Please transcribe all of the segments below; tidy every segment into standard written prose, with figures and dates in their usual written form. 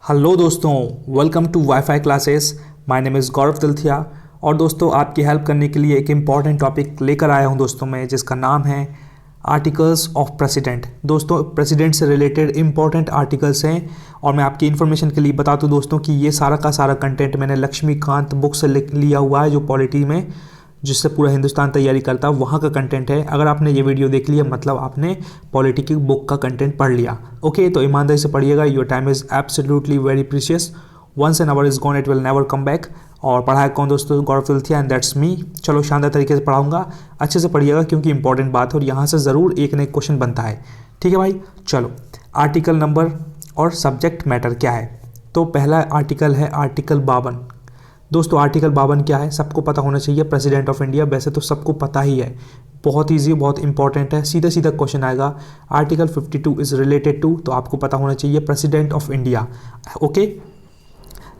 Hello दोस्तों, welcome to wifi classes. My name is Gaurav Tilthiya. और दोस्तों, आपकी हेल्प करने के लिए एक इम्पॉर्टेंट टॉपिक लेकर आया हूं दोस्तों मैं, जिसका नाम है आर्टिकल्स ऑफ प्रेसिडेंट। दोस्तों, प्रेसिडेंट से रिलेटेड इंपॉर्टेंट आर्टिकल्स हैं और मैं आपकी इन्फॉर्मेशन के लिए बता दूं दोस्तों कि ये सारा का सारा कंटेंट मैंने लक्ष्मीकांत बुक से लिया हुआ है, जो पॉलिटी में जिससे पूरा हिंदुस्तान तैयारी करता है वहाँ का कंटेंट है। अगर आपने ये वीडियो देख लिया मतलब आपने पॉलिटी की बुक का कंटेंट पढ़ लिया। ओके, तो ईमानदारी से पढ़िएगा। Your time is absolutely very precious. Once an hour is gone it will never come back. और पढ़ाया कौन दोस्तों? Gaurav Tilthiya and that's me. चलो, शानदार तरीके से पढ़ाऊंगा, अच्छे से पढ़िएगा क्योंकि इंपॉर्टेंट बात है और यहाँ से ज़रूर एक न एक क्वेश्चन बनता है। ठीक है भाई, चलो। आर्टिकल नंबर और सब्जेक्ट मैटर क्या है? तो पहला आर्टिकल है आर्टिकल 52। दोस्तों, आर्टिकल 52 क्या है? सबको पता होना चाहिए। प्रेसिडेंट ऑफ इंडिया, वैसे तो सबको पता ही है, बहुत ईजी, बहुत इंपॉर्टेंट है। सीधा सीधा क्वेश्चन आएगा। आर्टिकल 52 इज रिलेटेड टू, तो आपको पता होना चाहिए प्रेसिडेंट ऑफ इंडिया। ओके,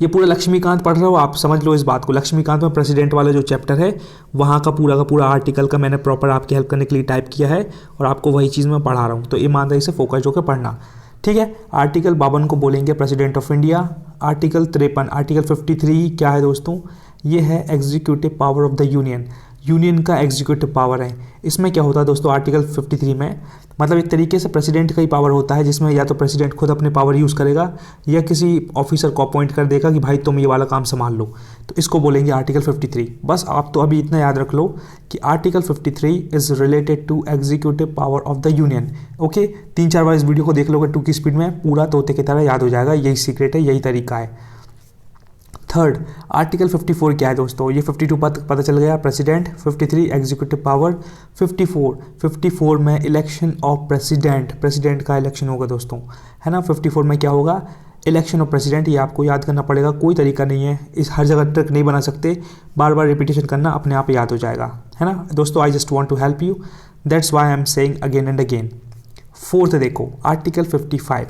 ये पूरा लक्ष्मीकांत पढ़ रहे हो आप, समझ लो इस बात को। लक्ष्मीकांत में प्रेसिडेंट वाला जो चैप्टर है वहाँ का पूरा आर्टिकल का मैंने प्रॉपर आपकी हेल्प करने के लिए टाइप किया है और आपको वही चीज़ मैं पढ़ा रहा हूँ, तो ईमानदारी से फोकस होकर पढ़ना। ठीक है, आर्टिकल 52 को बोलेंगे president of India. Article 53, article 53 क्या है दोस्तों? ये है executive power of the union. Union का एग्जीक्यूटिव पावर है। इसमें क्या होता है दोस्तों आर्टिकल 53 में? मतलब एक तरीके से प्रेसिडेंट का ही पावर होता है, जिसमें या तो प्रेसिडेंट खुद अपने पावर यूज़ करेगा या किसी ऑफिसर को अपॉइंट कर देगा कि भाई तुम ये वाला काम संभाल लो, तो इसको बोलेंगे आर्टिकल 53। बस आप तो अभी इतना याद रख लो कि article 53 is related to executive power of the union. Okay, 3-4 बार इस वीडियो को देख लोगे 2 की स्पीड में, पूरा तोते की तरह याद हो जाएगा। यही सीक्रेट है, यही तरीका है। थर्ड, आर्टिकल 54 क्या है दोस्तों? ये 52 पता चल गया, प्रेसिडेंट। 53 executive power. 54 में इलेक्शन ऑफ प्रेसिडेंट का इलेक्शन होगा दोस्तों, है ना। 54 में क्या होगा? Election of president. ये आपको याद करना पड़ेगा, कोई तरीका नहीं है, इस हर जगह ट्रिक नहीं बना सकते, बार बार रिपीटेशन करना, अपने आप याद हो जाएगा, है ना दोस्तों। I just want to help you, that's why I am saying again and again. Fourth देखो, आर्टिकल 55।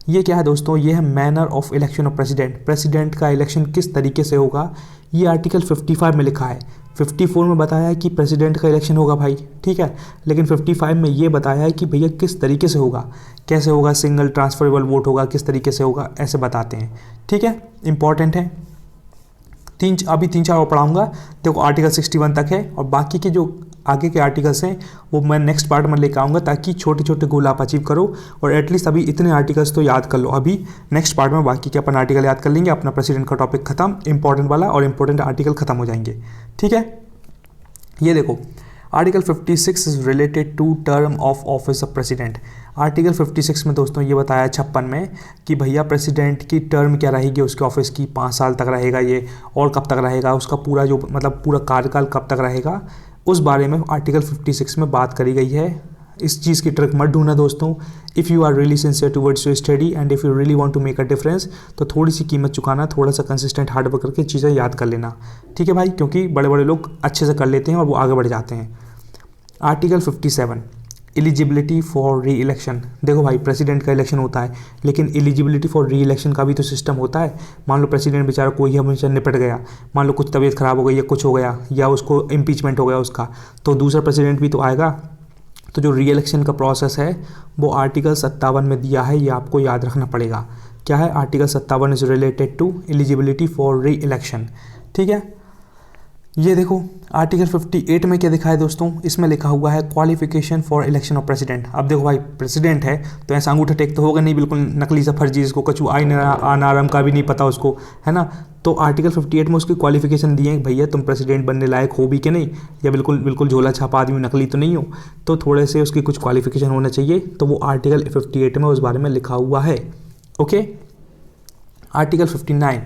ये क्या है दोस्तों? ये है manner of election of president. President का इलेक्शन किस तरीके से होगा, ये आर्टिकल 55 में लिखा है। 54 में बताया है कि प्रेसिडेंट का इलेक्शन होगा भाई, ठीक है, लेकिन 55 में ये बताया है कि भैया किस तरीके से होगा, कैसे होगा, सिंगल ट्रांसफरेबल वोट होगा, किस तरीके से होगा, ऐसे बताते हैं। ठीक है, इंपॉर्टेंट है। अभी 3-4 और पढ़ाऊँगा। देखो, आर्टिकल 61 तक है और बाकी के जो आगे के आर्टिकल्स हैं वो मैं नेक्स्ट पार्ट में लेकर आऊँगा, ताकि छोटे छोटे गोल आप अचीव करो और एटलीस्ट अभी इतने आर्टिकल्स तो याद कर लो। अभी नेक्स्ट पार्ट में बाकी के अपन आर्टिकल याद कर लेंगे, अपना प्रेसिडेंट का टॉपिक खत्म, इंपॉर्टेंट वाला और इंपॉर्टेंट आर्टिकल खत्म हो जाएंगे। ठीक है, ये देखो, article 56 is related to term of office of president. Article 56 में दोस्तों ये बताया 56 में कि भैया प्रेसिडेंट की टर्म क्या रहेगी, उसके ऑफिस की 5 साल तक रहेगा ये, और कब तक रहेगा, उसका पूरा जो मतलब पूरा कार्यकाल कब तक रहेगा, उस बारे में आर्टिकल 56 में बात करी गई है। इस चीज़ की ट्रिक मत ढूंढना दोस्तों। If you are really sincere towards your study and if you really want to make a difference, तो थोड़ी सी कीमत चुकाना, थोड़ा सा कंसिस्टेंट हार्ड वर्क करके चीज़ें याद कर लेना। ठीक है भाई, क्योंकि बड़े बड़े लोग अच्छे से कर लेते हैं और वो आगे बढ़ जाते हैं। Article 57, eligibility for re election. देखो भाई, प्रेसिडेंट का इलेक्शन होता है, लेकिन एलिजिबिलिटी फॉर री इलेक्शन का भी तो सिस्टम होता है। मान लो प्रेसिडेंट बेचारा कोई हमेशा निपट गया, मान लो कुछ तबीयत खराब हो गई या कुछ हो गया या उसको इम्पीचमेंट हो गया उसका, तो दूसरा प्रेसिडेंट भी तो आएगा। तो जो री इलेक्शन का प्रोसेस है वो आर्टिकल 57 में दिया है, ये आपको याद रखना पड़ेगा। क्या है? Article 57 is related to eligibility for re election. ठीक है, ये देखो, आर्टिकल 58 में क्या लिखा है दोस्तों? इसमें लिखा हुआ है qualification for election of president. अब देखो भाई, प्रेसिडेंट है तो ऐसा अंगूठा टेक तो होगा नहीं, बिल्कुल नकली सा फर्जी, इसको कछु आनारम का भी नहीं पता उसको, है ना। तो आर्टिकल 58 में उसकी क्वालिफिकेशन दिए हैं, भैया तुम प्रेसिडेंट बनने लायक हो भी कि नहीं, या बिल्कुल झोला छापा आदमी नकली तो नहीं हो, तो थोड़े से उसकी कुछ क्वालिफिकेशन होना चाहिए, तो वो आर्टिकल 58 में उस बारे में लिखा हुआ है। Okay, article 59।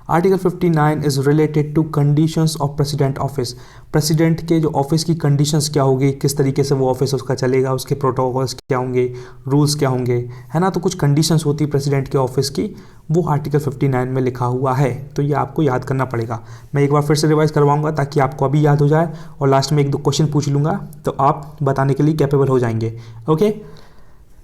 Article 59 is related to conditions of president office. President के जो ऑफिस की कंडीशंस क्या होगी, किस तरीके से वो ऑफिस उसका चलेगा, उसके प्रोटोकॉल्स क्या होंगे, रूल्स क्या होंगे, है ना। तो कुछ कंडीशंस होती है प्रेसिडेंट के ऑफिस की, वो आर्टिकल 59 में लिखा हुआ है, तो ये आपको याद करना पड़ेगा। मैं एक बार फिर से रिवाइज करवाऊंगा ताकि आपको अभी याद हो जाए, और लास्ट में 1-2 क्वेश्चन पूछ लूँगा तो आप बताने के लिए कैपेबल हो जाएंगे। ओके,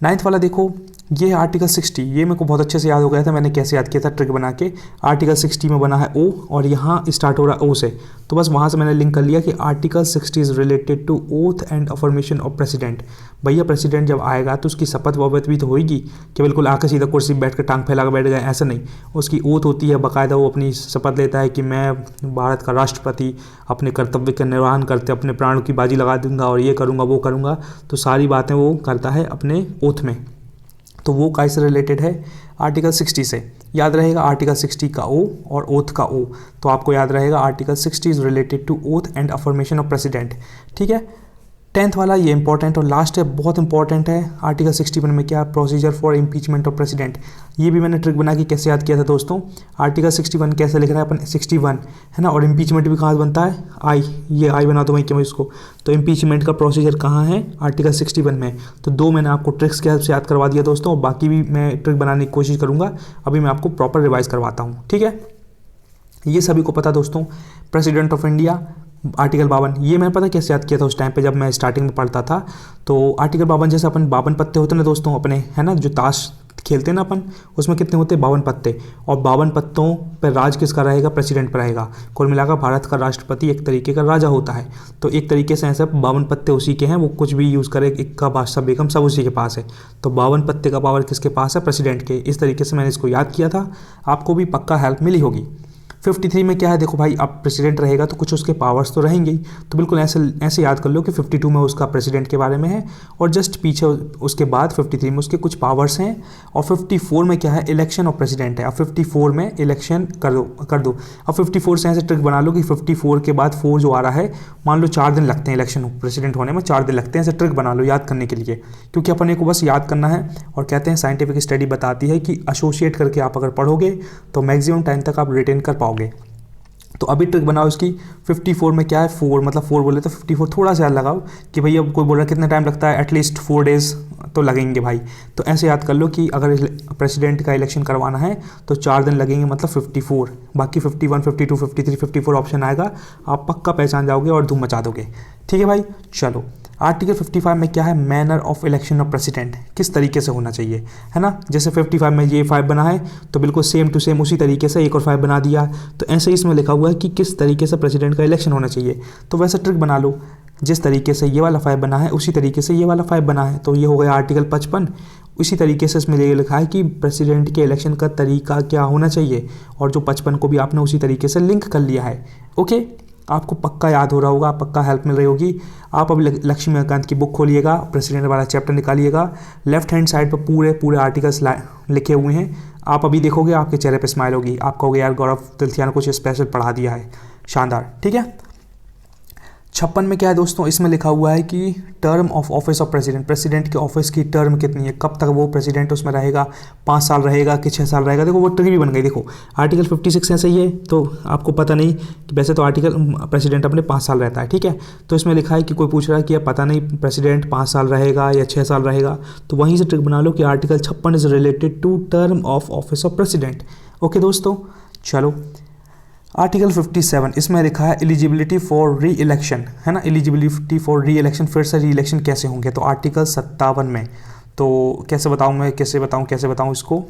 9th वाला देखो, ये है आर्टिकल 60। ये मेरे को बहुत अच्छे से याद हो गया था, मैंने कैसे याद किया था ट्रिक बना के। आर्टिकल 60 में बना है ओ और यहाँ स्टार्ट हो रहा है ओ से, तो बस वहाँ से मैंने लिंक कर लिया कि article 60 is related to oath and affirmation of president. भैया प्रेसिडेंट जब आएगा तो उसकी शपथ वपथ भी तो होगी कि बिल्कुल आके सीधा कुर्सी बैठ कर टांग फैला कर बैठ गए, ऐसा नहीं। उसकी ओथ होती है बाकायदा, वो अपनी शपथ लेता है कि मैं भारत का राष्ट्रपति अपने कर्तव्य का निर्वहन करते अपने प्राणों की बाजी लगा दूंगा और ये करूँगा वो करूँगा, तो सारी बातें वो करता है अपने ओथ में। तो वो कैसे रिलेटेड है आर्टिकल 60 से, याद रहेगा आर्टिकल 60 का ओ और ओथ का ओ, तो आपको याद रहेगा article 60 is related to oath and affirmation of president. ठीक है, 10th वाला ये इंपॉर्टेंट और लास्ट है, बहुत इंपॉर्टेंट है। आर्टिकल 61 में क्या, procedure for impeachment of president. ये भी मैंने ट्रिक बना के कैसे याद किया था दोस्तों। आर्टिकल 61 कैसे लिख रहे हैं अपन, 61 है ना, और इम्पीचमेंट भी कहाँ बनता है, आई, ये आई बना दो मैं क्यों इसको, तो इम्पीचमेंट का प्रोसीजर कहाँ है, आर्टिकल 61 में। तो 2 मैंने आपको ट्रिक्स के हेल्प से याद करवा दिया दोस्तों, और बाकी भी मैं ट्रिक बनाने की कोशिश करूँगा। अभी मैं आपको प्रॉपर रिवाइज करवाता हूँ, ठीक है। ये सभी को पता दोस्तों, प्रेसिडेंट ऑफ इंडिया आर्टिकल 52, ये मैंने पता कैसे याद किया था उस टाइम पे जब मैं स्टार्टिंग में पढ़ता था। तो आर्टिकल 52 जैसे अपन 52 पत्ते होते हैं ना दोस्तों अपने, है ना, जो ताश खेलते हैं ना अपन, उसमें कितने होते हैं, 52 पत्ते, और 52 पत्तों पर राज किसका रहेगा, प्रेसिडेंट पर रहेगा। कुल मिलाकर भारत का राष्ट्रपति एक तरीके का राजा होता है। तो एक तरीके से ऐसा 52 पत्ते उसी के हैं, वो कुछ भी यूज़ करे, इक्का बादशाह बेगम सब उसी के पास है। तो 52 पत्ते का पावर किसके पास है, प्रेसिडेंट के। इस तरीके से मैंने इसको याद किया था, आपको भी पक्का हेल्प मिली होगी। 53 में क्या है, देखो भाई अब प्रेसिडेंट रहेगा तो कुछ उसके पावर्स तो रहेंगे ही, तो बिल्कुल ऐसे याद कर लो कि 52 में उसका प्रेसिडेंट के बारे में है, और जस्ट पीछे उसके बाद 53 में उसके कुछ पावर्स हैं, और 54 में क्या है, इलेक्शन ऑफ प्रेसिडेंट है। अब 54 में इलेक्शन कर दो। अब 54 से ऐसे ट्रिक बना लो कि 54 के बाद 4 जो आ रहा है, मान लो 4 दिन लगते हैं इलेक्शन प्रेसिडेंट होने में, 4 दिन लगते हैं, ऐसे ट्रिक बना लो याद करने के लिए, क्योंकि अपने को बस याद करना है। और कहते हैं साइंटिफिक स्टडी बताती है कि एसोसिएट करके आप अगर पढ़ोगे तो मैक्सिमम टाइम तक आप रिटेन कर पाओगे। तो अभी ट्रिक बनाओ इसकी। 54 में क्या है, 4, मतलब 4 बोले तो 54 थोड़ा सा याद लगाओ कि भैया कोई बोल रहा है कितना टाइम लगता है, एटलीस्ट 4 डेज़ तो लगेंगे भाई। तो ऐसे याद कर लो कि अगर प्रेसिडेंट का इलेक्शन करवाना है तो 4 दिन लगेंगे, मतलब 54। बाकी 51, 52, 53, 54 ऑप्शन आएगा, आप पक्का पहचान जाओगे और धूम मचा दोगे। ठीक है भाई, चलो आर्टिकल 55 में क्या है, manner of election of president, किस तरीके से होना चाहिए, है ना। जैसे 55 में ये 5 बना है तो बिल्कुल सेम टू सेम उसी तरीके से एक और 5 बना दिया। तो ऐसे ही इसमें लिखा हुआ है कि किस तरीके से प्रेसिडेंट का इलेक्शन होना चाहिए, तो वैसा ट्रिक बना लो। जिस तरीके से ये वाला 5 बना है उसी तरीके से ये वाला 5 बना है, तो ये हो गया आर्टिकल 55। उसी तरीके से इसमें ये लिखा है कि प्रेसिडेंट के इलेक्शन का तरीका क्या होना चाहिए, और जो 55 को भी आपने उसी तरीके से लिंक कर लिया है। ओके, आपको पक्का याद हो रहा होगा, पक्का हेल्प मिल रही होगी। आप अभी लक्ष्मीकांत की बुक खोलिएगा, प्रेसिडेंट वाला चैप्टर निकालिएगा, लेफ्ट हैंड साइड पर पूरे आर्टिकल्स लिखे हुए हैं। आप अभी देखोगे आपके चेहरे पे स्माइल होगी, आप कहोगे यार गौरव तिलथिया ने कुछ स्पेशल पढ़ा दिया है, शानदार। ठीक है, 56 में क्या है दोस्तों, इसमें लिखा हुआ है कि term of office of president, president के ऑफिस की टर्म कितनी है, कब तक वो प्रेसिडेंट उसमें रहेगा, 5 साल रहेगा कि 6 साल रहेगा। देखो वो ट्रिक भी बन गई। देखो आर्टिकल 56 ऐसे ही है, तो आपको पता नहीं कि वैसे तो आर्टिकल प्रेसिडेंट अपने 5 साल रहता है, ठीक है। तो इसमें लिखा है कि कोई पूछ रहा है कि पता नहीं प्रेसिडेंट 5 साल रहेगा या 6 साल रहेगा, तो वहीं से ट्रिक बना लो कि article 56 is related to term of office of president. Okay दोस्तों, चलो आर्टिकल 57, इसमें लिखा है एलिजिबिलिटी फॉर री इलेक्शन, है ना, एलिजिबिलिटी फॉर री इलेक्शन, फिर से री इलेक्शन कैसे होंगे। तो आर्टिकल 57 में, तो कैसे बताऊँ इसको,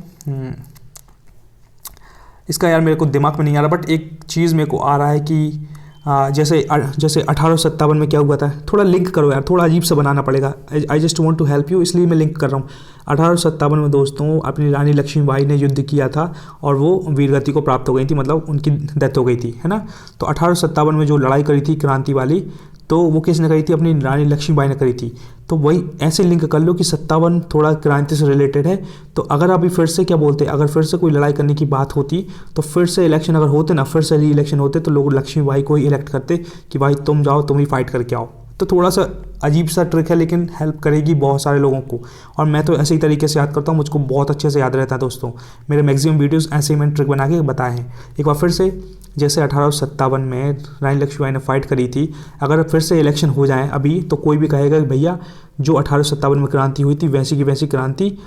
इसका यार मेरे को दिमाग में नहीं आ रहा, बट एक चीज़ मेरे को आ रहा है कि जैसे 1857 में क्या हुआ था, थोड़ा लिंक करो यार, थोड़ा अजीब सा बनाना पड़ेगा। I just want to help you, इसलिए मैं लिंक कर रहा हूँ। 1857 में दोस्तों अपनी रानी लक्ष्मीबाई ने युद्ध किया था और वो वीरगति को प्राप्त हो गई थी, मतलब उनकी डेथ हो गई थी, है ना। तो 1857 में जो लड़ाई करी थी क्रांति वाली, तो वो किसने करी थी, अपनी रानी लक्ष्मीबाई ने करी थी। तो वही ऐसे लिंक कर लो कि 57 थोड़ा क्रांति से रिलेटेड है। तो अगर अभी फिर से क्या बोलते, अगर फिर से कोई लड़ाई करने की बात होती तो फिर से इलेक्शन अगर होते ना, फिर से री इलेक्शन होते, तो लोग लक्ष्मीबाई को ही इलेक्ट करते कि भाई तुम जाओ, तुम ही फाइट करके आओ। तो थोड़ा सा अजीब सा ट्रिक है, लेकिन हेल्प करेगी बहुत सारे लोगों को, और मैं तो ऐसे ही तरीके से याद करता हूँ, मुझको बहुत अच्छे से याद रहता है दोस्तों। मेरे मैक्सिमम वीडियोस ऐसे ही मैंने ट्रिक बना के बताए हैं। एक बार फिर से, जैसे 1857 में रानी लक्ष्मीबाई ने फाइट करी थी, अगर फिर से इलेक्शन हो जाए अभी, तो कोई भी कहेगा कि भैया जो 1857 में क्रांति हुई थी वैसी की वैसी क्रांति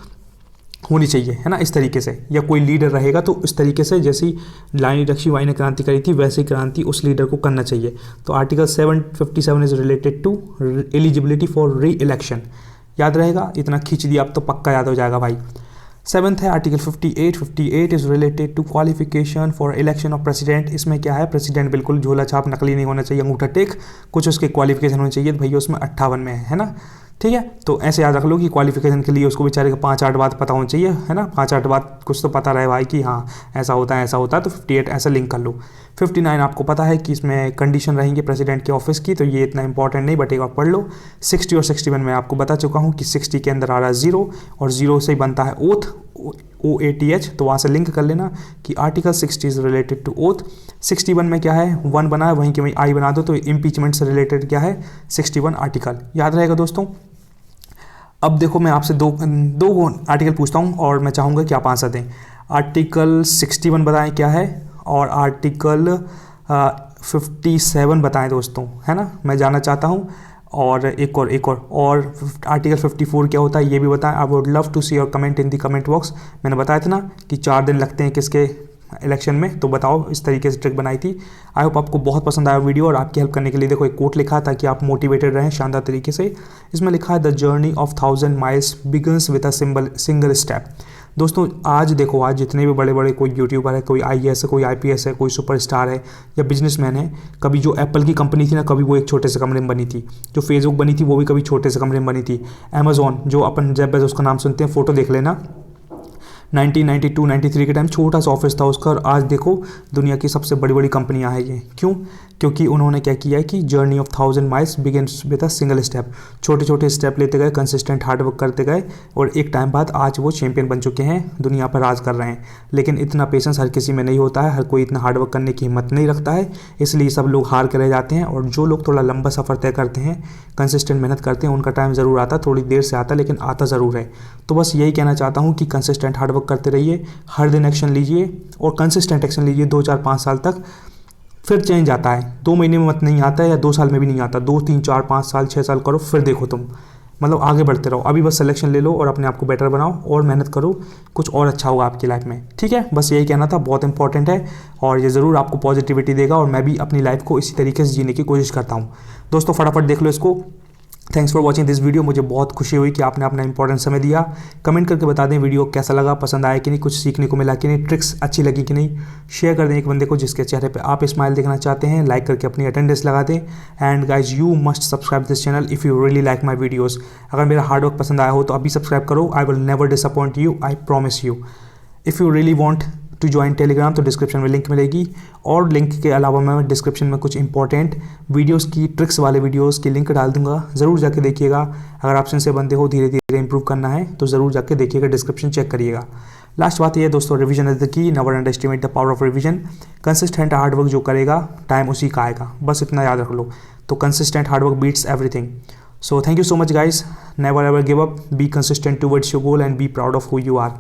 होनी चाहिए, है ना, इस तरीके से। या कोई लीडर रहेगा तो इस तरीके से, जैसी रानी लक्ष्मीबाई ने क्रांति करी थी वैसी क्रांति उस लीडर को करना चाहिए। तो article 57 is related to eligibility for re election. याद रहेगा, इतना खींच दिया आप तो पक्का याद हो जाएगा भाई। सेवन्थ है article 58 is related to qualification for election of president. इसमें क्या है, प्रेसिडेंट बिल्कुल झोला छाप नकली नहीं होना चाहिए, अंगूठा टेक, कुछ उसके क्वालिफिकेशन होनी चाहिए। तो भैया उसमें 58 में है ना, ठीक है। तो ऐसे याद रख लो कि क्वालिफिकेशन के लिए उसको बेचारे को 5-8 बात पता होनी चाहिए, है ना, 5-8 बात कुछ तो पता रहे भाई कि हाँ ऐसा होता है ऐसा होता है। तो 58 ऐसा लिंक कर लो। 59 आपको पता है कि इसमें कंडीशन रहेंगी प्रेसिडेंट के ऑफिस की, तो ये इतना इंपॉर्टेंट नहीं, बट एक बार पढ़ लो। 60 और 61 में आपको बता चुका हूँ कि 60 के अंदर आ रहा है 0 और 0 से ही बनता है ओथ, OATH, तो वहाँ से लिंक कर लेना कि article 60 is related to oath. 61 में क्या है, 1 बना है, वहीं के वहीं आई बना दो, तो इम्पीचमेंट से रिलेटेड क्या है 61 आर्टिकल, याद रहेगा दोस्तों। अब देखो मैं आपसे दो आर्टिकल पूछता हूँ और मैं चाहूँगा कि आप आंसर दें। आर्टिकल 61 बताएं क्या है और आर्टिकल 57 बताएं दोस्तों, है ना, मैं जानना चाहता हूँ। और एक और आर्टिकल 54 क्या होता है ये भी बताएं। I would love to see your comment in the comment box. मैंने बताया था ना कि 4 दिन लगते हैं किसके इलेक्शन में, तो बताओ, इस तरीके से ट्रिक बनाई थी। आई होप आपको बहुत पसंद आया वीडियो, और आपकी हेल्प करने के लिए देखो एक कोट लिखा ताकि आप मोटिवेटेड रहें शानदार तरीके से। इसमें लिखा है the journey of 1000 miles begins with a single step. दोस्तों आज देखो, आज जितने भी बड़े बड़े कोई यूट्यूबर है, कोई IAS है, कोई IPS है, कोई सुपरस्टार है या बिजनेसमैन है, कभी जो एप्पल की कंपनी थी ना, कभी वो एक छोटे से कमरे में बनी थी। जो फेसबुक बनी थी वो भी कभी छोटे से कमरे में बनी थी। अमेजोन, जो अपन जेफ बेजोस उसका नाम सुनते हैं, फोटो देख लेना, 1992-93 के टाइम छोटा सा ऑफिस था उसका, और आज देखो दुनिया की सबसे बड़ी बड़ी कंपनियां हैं ये। क्यों? क्योंकि उन्होंने क्या किया है कि journey of 1000 miles begins with a single step, छोटे छोटे स्टेप लेते गए, कंसिस्टेंट हार्डवर्क करते गए, और एक टाइम बाद आज वो चैंपियन बन चुके हैं, दुनिया पर राज कर रहे हैं। लेकिन इतना पेशेंस हर किसी में नहीं होता है, हर कोई इतना हार्डवर्क करने की हिम्मत नहीं रखता है, इसलिए सब लोग हार के रह जाते हैं। और जो लोग थोड़ा लंबा सफ़र तय करते हैं, कंसिस्टेंट मेहनत करते हैं, उनका टाइम ज़रूर आता है, थोड़ी देर से आता है लेकिन आता ज़रूर है। तो बस यही कहना चाहता हूँ कि कंसिस्टेंट हार्डवर्क करते रहिए, हर दिन एक्शन लीजिए और कंसिस्टेंट एक्शन लीजिए 2-4-5 साल तक, फिर चेंज आता है। 2 महीने में मत नहीं आता है या 2 साल में भी नहीं आता, 2-3-4-5 साल 6 साल करो, फिर देखो तुम, मतलब आगे बढ़ते रहो। अभी बस सिलेक्शन ले लो और अपने आप को बेटर बनाओ और मेहनत करो, कुछ और अच्छा होगा आपकी लाइफ में, ठीक है। बस यही कहना था, बहुत इंपॉर्टेंट है और ये ज़रूर आपको पॉजिटिविटी देगा, और मैं भी अपनी लाइफ को इसी तरीके से जीने की कोशिश करता हूँ। दोस्तों फटाफट देख लो इसको। Thanks for watching this video. मुझे बहुत खुशी हुई कि आपने अपना इंपॉर्टेंट समय दिया। कमेंट करके बता दें वीडियो कैसा लगा, पसंद आया कि नहीं, कुछ सीखने को मिला कि नहीं, ट्रिक्स अच्छी लगी कि नहीं। शेयर कर दें एक बंदे को जिसके चेहरे पे आप स्माइल देखना चाहते हैं, लाइक करके अपनी अटेंडेंस लगा दें। And guys you must subscribe this channel if you really like my videos. अगर मेरा हार्डवर्क पसंद आया हो तो अभी सब्सक्राइब करो। I will never disappoint you, I promise you. If you really want to join Telegram तो डिस्क्रिप्शन में लिंक मिलेगी, और लिंक के अलावा मैं डिस्क्रिप्शन में कुछ इंपॉर्टेंट वीडियोस की, ट्रिक्स वाले वीडियोस की लिंक डाल दूंगा, ज़रूर जाके देखिएगा। अगर आप से बंदे हो, धीरे धीरे इंप्रूव करना है तो ज़रूर जाके देखिएगा, डिस्क्रिप्शन चेक करिएगा। लास्ट बात ये है दोस्तों, revision is the key, never under estimate the power of revision. Consistent hard work जो करेगा टाइम उसी का आएगा, बस इतना याद रख लो। तो consistent hard work beats everything. So thank you so much guys, never ever give up, be consistent towards your goal and be proud of who you are.